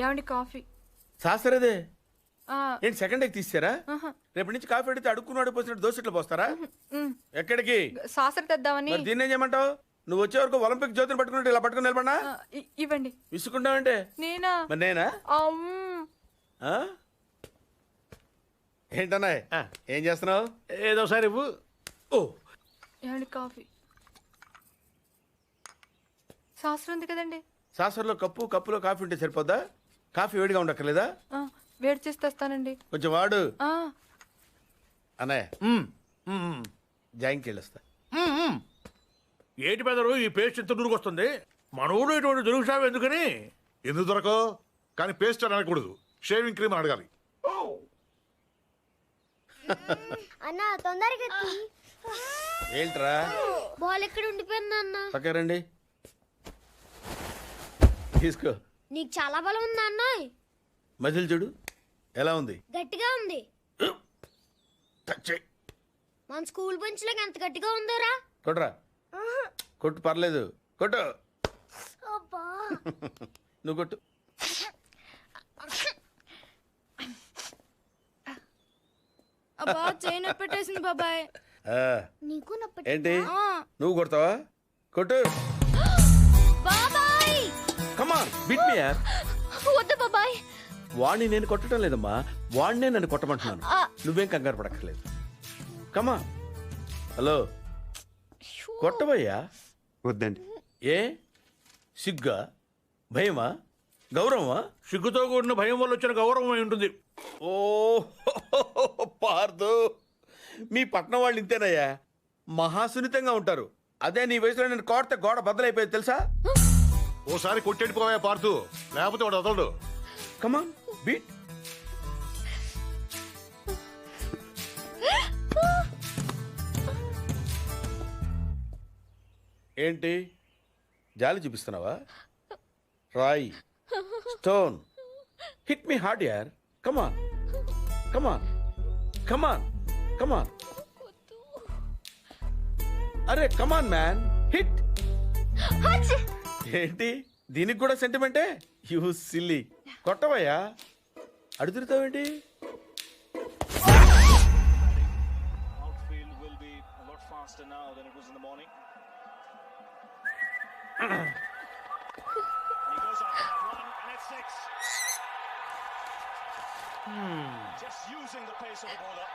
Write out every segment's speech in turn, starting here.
ఏమండి కాఫీ? శాస్త్రదే ఆ, ఏంటి సెకండ్ ఎగ్ తీసారా? ఆహా. రేపటి నుంచి కాఫీ అడిగితే అడుక్కున్నాడు పోసినట్టు దోశట్లు పోస్తారా? ఉమ్, ఎక్కడికి? సాసర తెద్దామని. మరి దీన్ని ఏం చేయమంటావు? నువ్వు వచ్చే వరకు ఒలింపిక్ జ్యోతిని పట్టుకున్నట్టు ఇలా పట్టుకుని నిలబడినా ఇవ్వండి. విసుకుంటావంటే నేనా? మరి నేనా? ఆ? ఏంటన్నాయ్ ఏం చేస్తున్నావు? ఏదో సార్ ఇవ్వు. ఓ ఏమండి కాఫీ? శాస్త్రం ఉంది కదండి. సాసర్లో కప్పులో కాఫీ ఉంటే సరిపోద్దా? కాఫీ వేడిగా ఉండక్కర్లేదా? ఆ, వేడి చేసి తెస్తానండి. కొంచెం వాడు ఆ, అన్నయ్య. జాయింకి వెళ్ళొస్తా. ఏంటి పెదరు ఈ పేస్ట్ ఎంత దూరుకొస్తుంది? మన ఊళ్ళో ఇటువంటి దొరుకుతావు ఎందుకని? ఎందుకు దొరకో కానీ పేస్ట్ అని అనకూడదు, షేవింగ్ క్రీమ్ అని అడగాలి. అన్న తొందరగా ఏంట్రా? బాల్ ఎక్కడ ఉండిపోయింది అన్న? పక్క రండి, తీసుకో. నీకు చాలా బలం ఉందా అన్న? మజిల్ చూడు ఎలా ఉంది. గట్టిగా ఉంది. టచ్ చెయ్. మన స్కూల్ బెంచ్ లాగా ఎంత గట్టిగా ఉందోరా? కొట్రా, కొట్టు పర్లేదు, కొట్టు. అబ్బా నువ్వు కొట్టు. అబ్బా చేయి నొప్పి పెట్టేసింది బాబాయ్. ఆ, నీకు నొప్పి. ఏంటి నువ్వు కొడతావా? కొట్టు. బాబాయ్ కమాన్ బీట్ మీ యార్. వద్దు బాబాయ్. వాణ్ణి నేను కొట్టడం లేదమ్మా, వాణ్ణే నన్ను కొట్టమంటున్నాను. నువ్వేం కంగారు పడక్కర్లేదు. కమా. హలో, కొట్టబోయ్యా. వద్దండి. ఏ సిగ్గా, భయమా, గౌరవమా? సిగ్గుతో కూడిన భయం వల్ల వచ్చిన గౌరవం అయి ఉంటుంది. ఓ పార్దు, మీ పట్నం వాళ్ళు ఇంతేనయ్యా, మహాసున్నితంగా ఉంటారు. అదే నీ వయసులో నేను కోడితే గోడ బద్దలైపోయేది తెలుసా? ఓసారి కొట్టెడిపోయా పార్తు, లేకపోతే వాడు వదలడు. కమాన్ బీట్. ఏంటి జాలి చూపిస్తున్నావా? రాయ్, స్టోన్, హిట్ మీ హార్డ్ యార్. కమాన్ కమాన్ కమాన్ కమాన్. అరే కమాన్ మ్యాన్, హిట్. ఏంటి దీనికి కూడా సెంటిమెంటే? You silly. కొట్టవయ్యా, అడుగుతావేంటి? Outfield will be a lot faster now than it was in the morning. He goes on that one and it's six. Just using the pace of the bowler.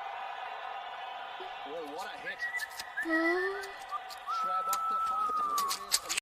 Oh, what a hit. Schwarber